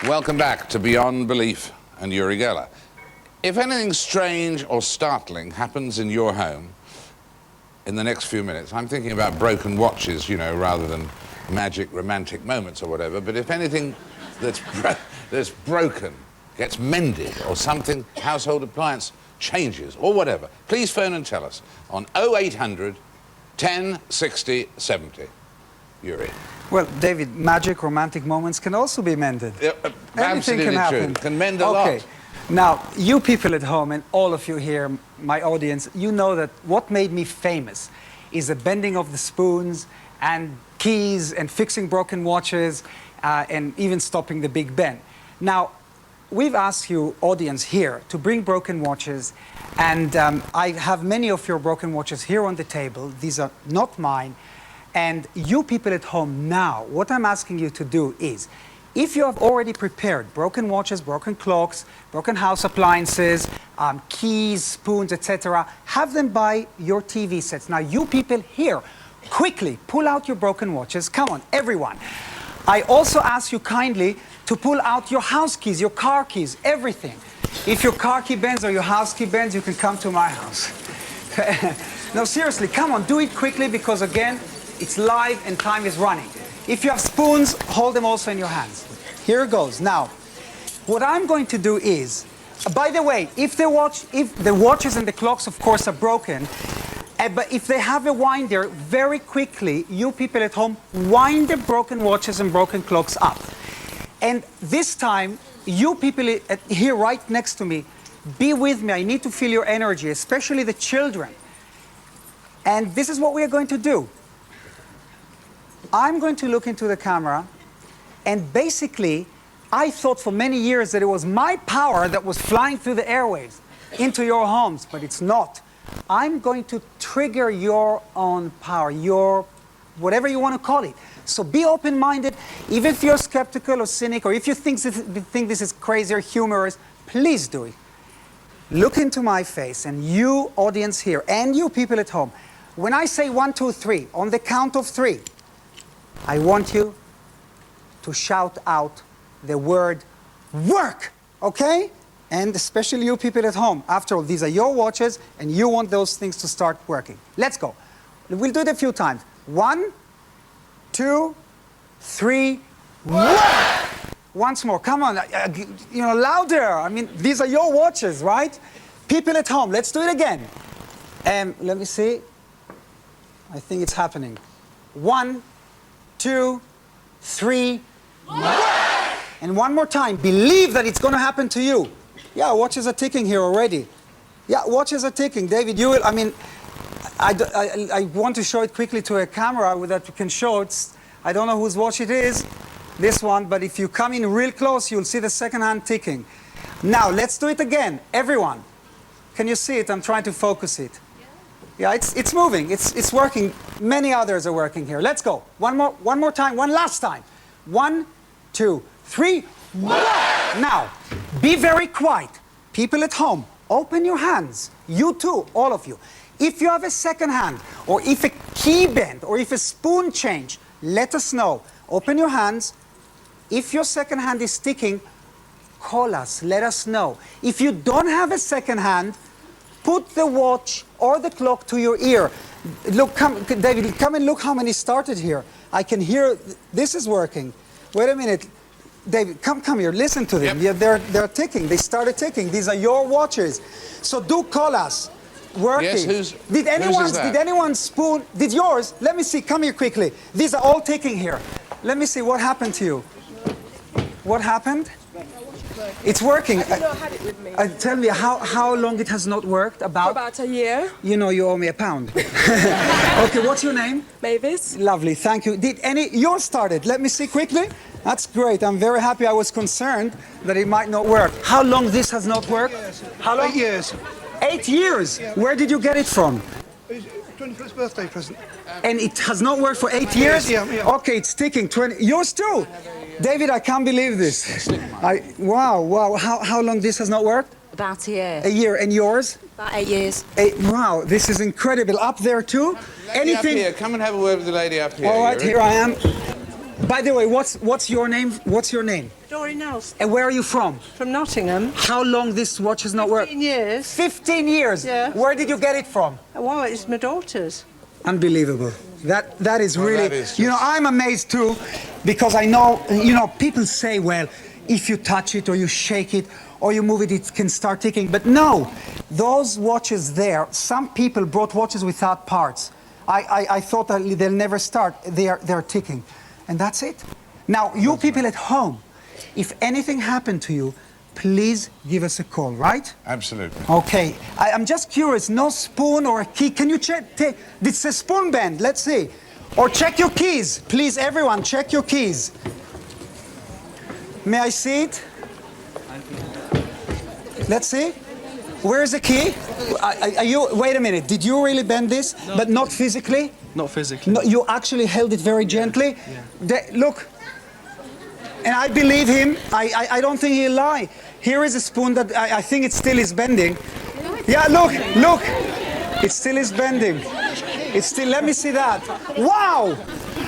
Welcome back to Beyond Belief and Uri Geller. If anything strange or startling happens in your home in the next few minutes, I'm thinking about broken watches, you know, rather than magic romantic moments or whatever, but if anything that's broken gets mended or something, household appliance changes or whatever, please phone and tell us on 0800 10 60 70. Uri. Well, David, magic romantic moments can also be mended. Anything can happen. True. Can mend a lot. Now, you people at home and all of you here, my audience, you know that what made me famous is the bending of the spoons and keys and fixing broken watches and even stopping the Big Ben. Now, we've asked you, audience here, to bring broken watches, and I have many of your broken watches here on the table. These are not mine. And you people at home now, what I'm asking you to do is, if you have already prepared broken watches, broken clocks, broken house appliances, keys, spoons, etc., have them by your TV sets. Now, you people here, quickly pull out your broken watches. Come on, everyone. I also ask you kindly to pull out your house keys, your car keys, everything. If your car key bends or your house key bends, you can come to my house. No, seriously, come on, do it quickly because, again, it's live and time is running. If you have spoons, hold them also in your hands. Here it goes. Now, what I'm going to do is, by the way, if the watches and the clocks, of course, are broken, but if they have a winder, very quickly, you people at home, wind the broken watches and broken clocks up. And this time, you people here right next to me, be with me. I need to feel your energy, especially the children. And this is what we are going to do. I'm going to look into the camera, and basically, I thought for many years that it was my power that was flying through the airwaves into your homes, but it's not. I'm going to trigger your own power, your whatever you want to call it. So be open-minded, even if you're skeptical or cynic, or if you think this is crazy or humorous, please do it. Look into my face, and you, audience here, and you people at home, when I say 1, 2, 3, on the count of 3, I want you to shout out the word work, okay? And especially you people at home. After all, these are your watches, and you want those things to start working. Let's go. We'll do it a few times. 1, 2, 3, work! Once more, come on, you know, louder. I mean, these are your watches, right? People at home, let's do it again. Let me see. I think it's happening. 1, 2, 3, work! And one more time, believe that it's going to happen to you. Yeah, watches are ticking here already. Yeah, watches are ticking. David, you will, I mean, I want to show it quickly to a camera that you can show it. I don't know whose watch it is, this one, but if you come in real close, you'll see the second hand ticking. Now, let's do it again. Everyone, can you see it? I'm trying to focus it. Yeah, it's moving, it's working. Many others are working here. Let's go. One more time, one last time. 1, 2, 3, work! Now, be very quiet. People at home, open your hands. You too, all of you. If you have a second hand, or if a key bend, or if a spoon change, let us know. Open your hands. If your second hand is ticking, call us, let us know. If you don't have a second hand, put the watch or the clock to your ear. Look, David, come and look how many started here. I can hear, this is working. Wait a minute. David, come here, listen to them. Yep. Yeah, they're ticking, they started ticking. These are your watches. So do call us. Working. Yes, did anyone spoon, did yours? Let me see, come here quickly. These are all ticking here. Let me see, what happened to you? What happened? It's working. I not had it with me. Tell me, how long it has not worked? For about a year. You know you owe me £1. Okay, what's your name? Mavis. Lovely, thank you. Yours started? Let me see quickly. That's great. I'm very happy. I was concerned that it might not work. How long this has not worked? How long? 8 years. 8 years? Yeah. Where did you get it from? 21st birthday present. And it has not worked for 8 years? Yeah. Okay, it's ticking. Yours too? David, I can't believe this. Wow. How long this has not worked? About a year. A year. And yours? About 8 years. Wow, this is incredible. Up there too? Lady up here. Come and have a word with the lady up here. All right, here I am. By the way, what's your name? What's your name? Dory Nelson And where are you from? from Nottingham. How long this watch has not worked? 15 years. 15 years? Yeah. Where did you get it from? Well, it's my daughter's. Unbelievable. That is really, that is you know, just- I'm amazed too, because I know, you know, people say, well, if you touch it or you shake it or you move it, it can start ticking. But no, those watches there, some people brought watches without parts. I thought that they'll never start. They're ticking. And that's it. Now, you people at home, if anything happened to you, please give us a call, right? Absolutely. Okay, I'm just curious, no spoon or a key. Can you check? It's a spoon band, let's see. Or check your keys. Please, everyone, check your keys. May I see it? Let's see. Where is the key? Wait a minute, did you really bend this? No. But not physically? Not physically. No, you actually held it very gently? Yeah. Look, and I believe him. I don't think he'll lie. Here is a spoon that I think it still is bending. Yeah, look. It still is bending. It's still, let me see that. Wow!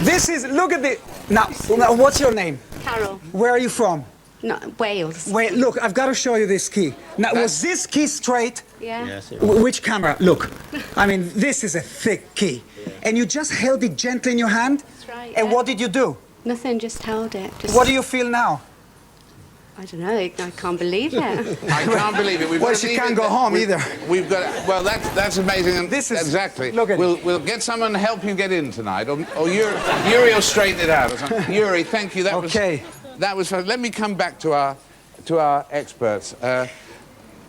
This is, look at the, now what's your name? Carol. Where are you from? No, Wales. Wait, look, I've got to show you this key. Now, was this key straight? Yeah. Yes, it Which camera? Look. I mean, this is a thick key. And you just held it gently in your hand? That's right. And yeah. what did you do? Nothing, just held it. Just, What do you feel now? I don't know, I can't believe it. I can't believe it. We've Well, got to she leave can't it go there. home either. We've got. Well, that's amazing. And This is- exactly. look at it. We'll get someone to help you get in tonight, or Yuri will straighten it out. Or something. Yuri, thank you. That Okay. was fun. Let me come back to our experts. A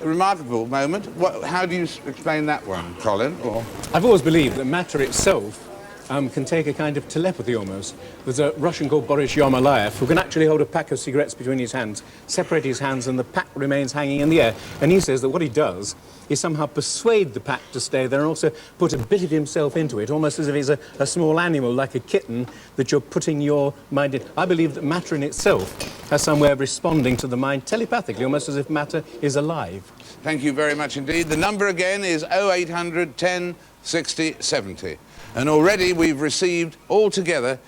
remarkable moment. How do you explain that one, Colin? Or I've always believed that matter itself can take a kind of telepathy almost. There's a Russian called Boris Yermolayev who can actually hold a pack of cigarettes between his hands, separate his hands, and the pack remains hanging in the air. And he says that what he does is somehow persuade the pack to stay there and also put a bit of himself into it, almost as if he's a small animal, like a kitten, that you're putting your mind in. I believe that matter in itself has some way of responding to the mind telepathically, almost as if matter is alive. thank you very much indeed. The number again is 0800 10 60 70. And already we've received altogether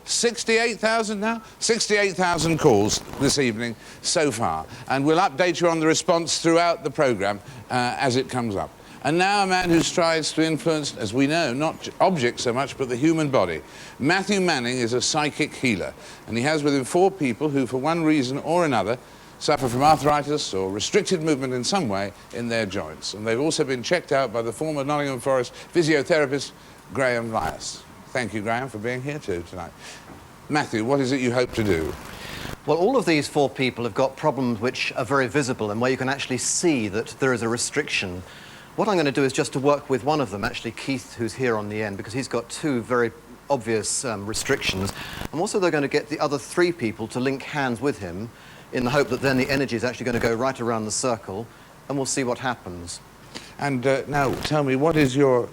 68,000 now? 68,000 calls this evening so far. And we'll update you on the response throughout the programme as it comes up. And now a man who strives to influence, as we know, not objects so much, but the human body. Matthew Manning is a psychic healer. And he has with him 4 people who, for one reason or another, suffer from arthritis or restricted movement in some way in their joints. And they've also been checked out by the former Nottingham Forest physiotherapist, Graham Lyas. Thank you, Graham, for being here too tonight. Matthew, what is it you hope to do? Well, all of these 4 people have got problems which are very visible and where you can actually see that there is a restriction. What I'm going to do is just to work with one of them, actually Keith, who's here on the end, because he's got 2 very obvious restrictions. I'm also going to get the other 3 people to link hands with him in the hope that then the energy is actually going to go right around the circle, and we'll see what happens. And now, tell me, what is your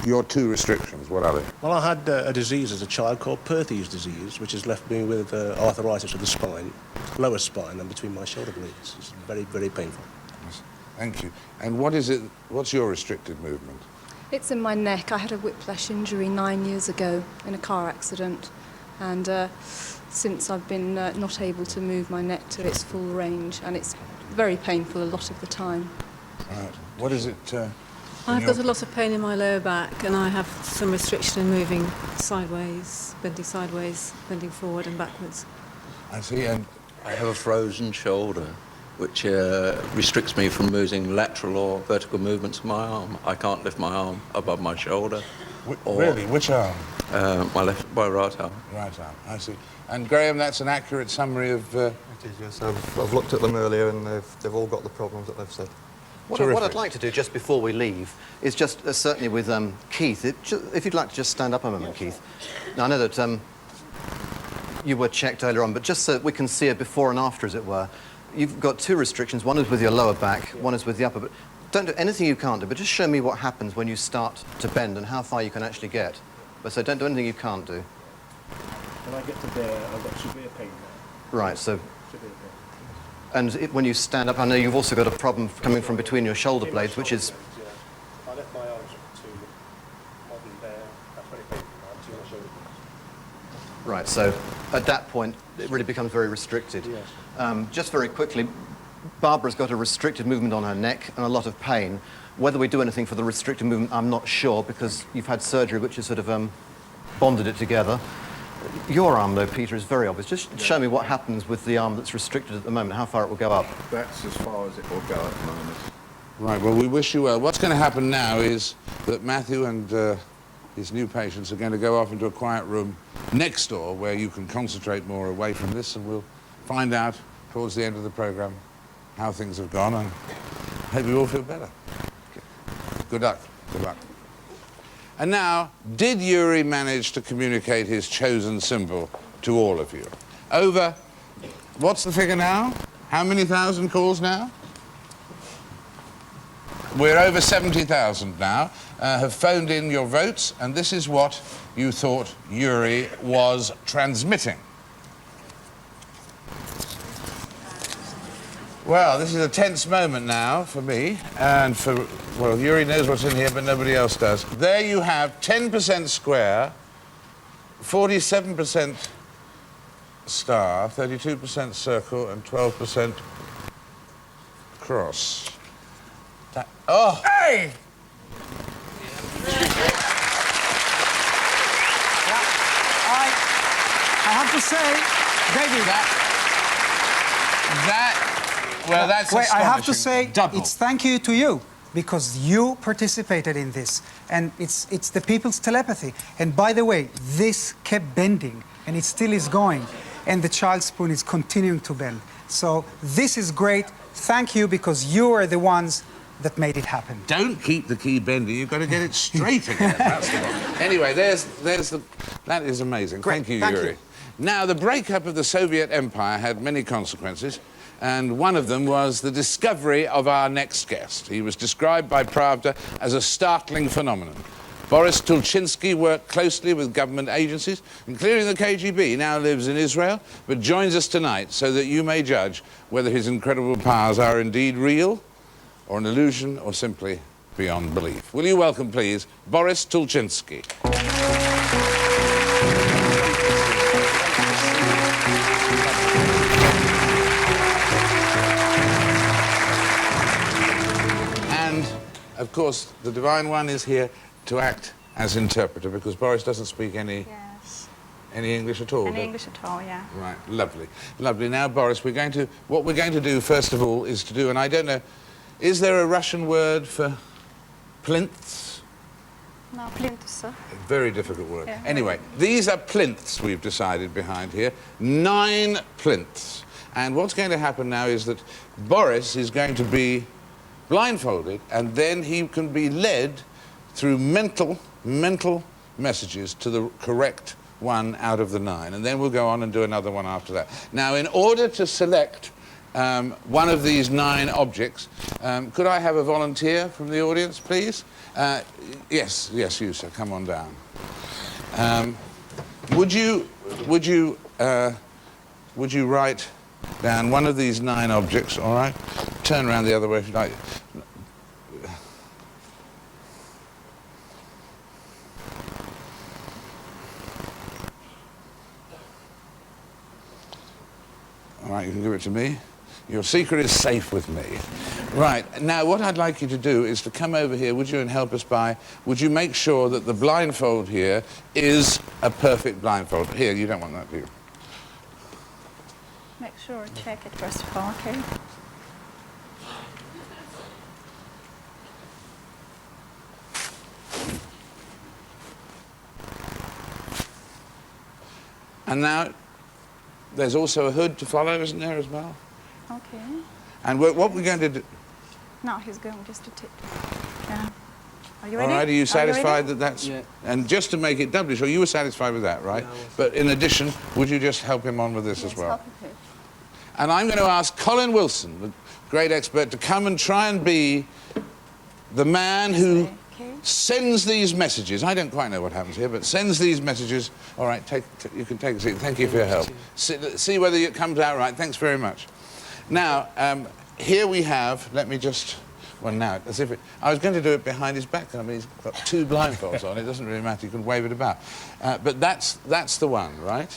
2 restrictions? What are they? Well, I had a disease as a child called Perthes disease, which has left me with arthritis of the spine, lower spine, and between my shoulder blades. It's very, very painful. Yes. Thank you. And what is it? What's your restricted movement? It's in my neck. I had a whiplash injury 9 years ago in a car accident, and since I've been not able to move my neck to its full range, and it's very painful a lot of the time. Right. What is it? I've got a lot of pain in my lower back, and I have some restriction in moving sideways, bending forward and backwards. I see. And I have a frozen shoulder, which restricts me from moving lateral or vertical movements of my arm. I can't lift my arm above my shoulder. really, which arm? My right arm. Right arm. I see. And Graham, that's an accurate summary of. It is, yes. I've looked at them earlier, and they've all got the problems that they've said. What I'd like to do just before we leave is just, certainly with Keith, if you'd like to just stand up a moment, Keith. Now, I know that you were checked earlier on, but just so we can see a before and after, as it were, you've got 2 restrictions. One is with your lower back, one is with the upper. But don't do anything you can't do, but just show me what happens when you start to bend and how far you can actually get. But so don't do anything you can't do. When I get to there, I've got severe pain now. Right, so... Severe pain. And when you stand up, I know you've also got a problem coming from between your shoulder blades, which is... I left my arms to modern there. That's very painful now, to my shoulder blades. Right, so at that point, it really becomes very restricted. Yes. Just very quickly, Barbara's got a restricted movement on her neck and a lot of pain. Whether we do anything for the restricted movement, I'm not sure, because you've had surgery which has sort of bonded it together. Your arm, though, Peter, is very obvious. Just show me what happens with the arm that's restricted at the moment, how far it will go up. That's as far as it will go at the moment. Right, well, we wish you well. What's going to happen now is that Matthew and his new patients are going to go off into a quiet room next door where you can concentrate more away from this, and we'll find out towards the end of the programme how things have gone, and hope you all feel better. Good luck. Good luck. And now, did Yuri manage to communicate his chosen symbol to all of you? Over, what's the figure now? How many thousand calls now? We're over 70,000 now, have phoned in your votes, and this is what you thought Yuri was transmitting. Well, this is a tense moment now for me, and for, well, Yuri knows what's in here, but nobody else does. There you have 10% square, 47% star, 32% circle, and 12% cross. Oh! Hey! I have to say, David, well, that's wait, I have to astonishing. say, Double. it's thank you to you, because you participated in this, and it's the people's telepathy. And by the way, this kept bending, and it still is going, and the child spoon is continuing to bend. So this is great. Thank you, because you are the ones that made it happen. Don't keep the key bending. You've got to get it straight again. That's the one. Anyway, that is amazing. Great. Thank you, Thank Yuri. you. Now, the breakup of the Soviet Empire had many consequences, and one of them was the discovery of our next guest. He was described by Pravda as a startling phenomenon. Boris Tulchinsky worked closely with government agencies, including the KGB. He now lives in Israel, but joins us tonight so that you may judge whether his incredible powers are indeed real, or an illusion, or simply beyond belief. Will you welcome, please, Boris Tulchinsky. And, of course, the Divine One is here to act as interpreter, because Boris doesn't speak any English at all. Any English at all, yeah. Right, lovely. Lovely. Now, Boris, what we're going to do, first of all, is to do, and I don't know, is there a Russian word for plinths? No, plinths. Very difficult word. Yeah. Anyway, these are plinths we've decided behind here. 9 plinths. And what's going to happen now is that Boris is going to be blindfolded, and then he can be led through mental messages to the correct one out of the 9. And then we'll go on and do another one after that. Now, in order to select one of these 9 objects. Could I have a volunteer from the audience, please? Yes, you, sir. Come on down. Would you write down one of these 9 objects? All right. Turn around the other way if you like. All right, you can give it to me. Your secret is safe with me. Right, now what I'd like you to do is to come over here, would you, and help us would you make sure that the blindfold here is a perfect blindfold? Here, you don't want that, do you? Make sure, check it first of all, okay? And now, there's also a hood to follow, isn't there, as well? Okay. And what we're going to do... No, he's going just to take. Yeah. Are you All ready? right, are you satisfied ready? that that's... Yeah. And just to make it doubly sure, you were satisfied with that, right? Yeah, I was. But in addition, would you just help him on with this Yes, as well? help him, please. And I'm going to ask Colin Wilson, the great expert, to come and try and be the man who Okay. sends these messages. I don't quite know what happens here, but sends these messages. All right, you can take a seat. Thank you for your help. See whether it comes out right. Thanks very much. Now, here we have, let me just Well, now, as if it... I was going to do it behind his back. I mean, he's got 2 blindfolds on. It doesn't really matter. You can wave it about. But that's the one, right?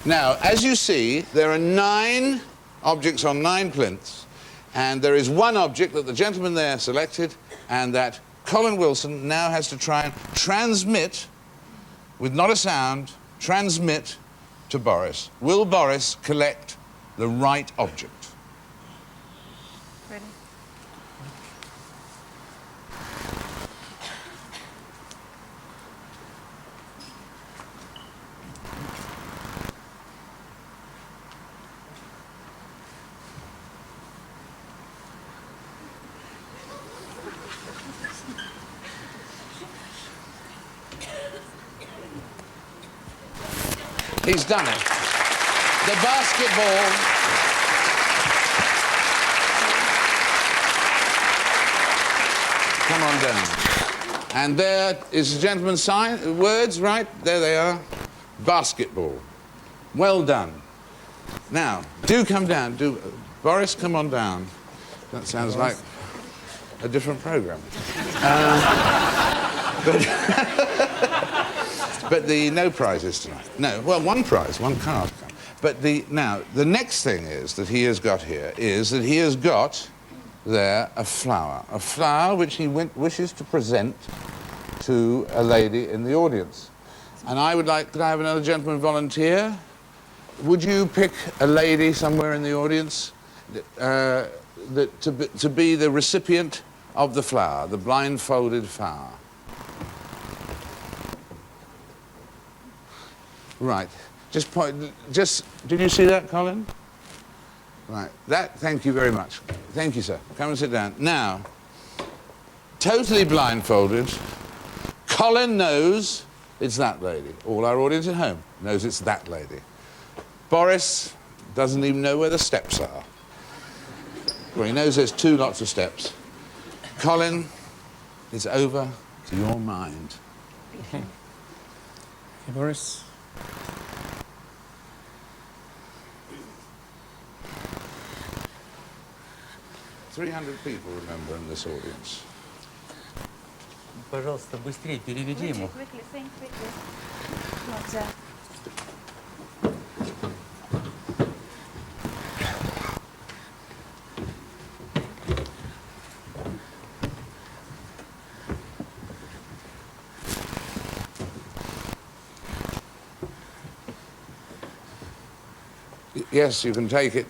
Now, as you see, there are 9 objects on 9 plinths, and there is one object that the gentleman there selected, and that Colin Wilson now has to try and transmit, with not a sound, transmit to Boris. Will Boris collect the right object? Ready? He's done it. The basketball. Come on down. And there is the gentleman's sign, words, right? There they are. Basketball. Well done. Now, do come down. Boris, come on down. That sounds like a different program. But no prizes tonight. No, well, one prize, one card. But now, the next thing is that he has got here is that he has got there a flower which he wishes to present to a lady in the audience. And I would like, could I have another gentleman volunteer? Would you pick a lady somewhere in the audience to be the recipient of the flower, the blindfolded flower? Right. Did you see that, Colin? Right. Thank you very much. Thank you, sir. Come and sit down. Now, totally blindfolded, Colin knows it's that lady. All our audience at home knows it's that lady. Boris doesn't even know where the steps are. Well, he knows there's 2 lots of steps. Colin, it's over to your mind. Okay, Boris. $300 people, remember, in this audience. Пожалуйста, быстрее переведи ему. Quickly, think quickly. Like that. Yes, you can take it.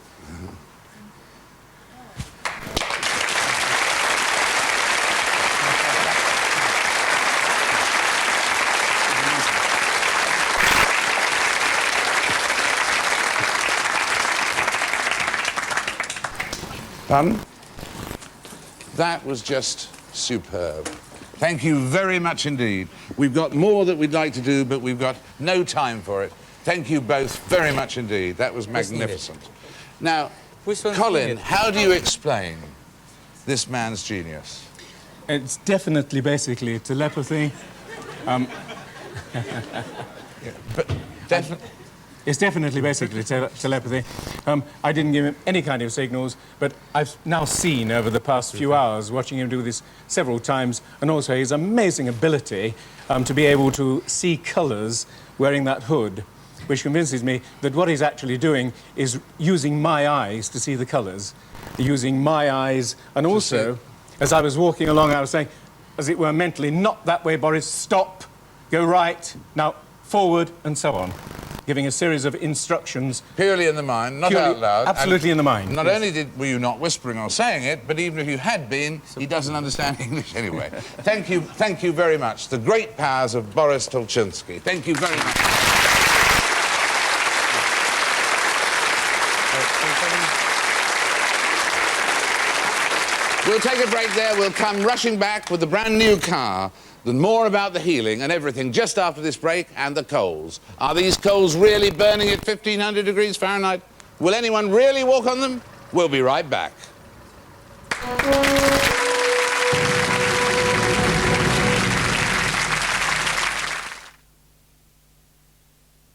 Pardon? That was just superb. Thank you very much indeed. We've got more that we'd like to do, but we've got no time for it. Thank you both very much indeed. That was magnificent. Now, Colin, how do you explain this man's genius? It's definitely, basically, telepathy. It's definitely, basically, telepathy. I didn't give him any kind of signals, but I've now seen over the past few hours, watching him do this several times, and also his amazing ability to be able to see colours wearing that hood, which convinces me that what he's actually doing is using my eyes to see the colours, using my eyes, and also, as I was walking along, I was saying, as it were, mentally, not that way, Boris, stop, go right, now forward, and so on, giving a series of instructions. Purely in the mind, not out loud. Absolutely in the mind. Not only were you not whispering or saying it, but even if you had been, he doesn't understand English anyway. Thank you very much. The great powers of Boris Tolchinsky. Thank you very much. We'll take a break there. We'll come rushing back with the brand new car. Then more about the healing and everything just after this break, and the coals. Are these coals really burning at 1,500 degrees Fahrenheit? Will anyone really walk on them? We'll be right back.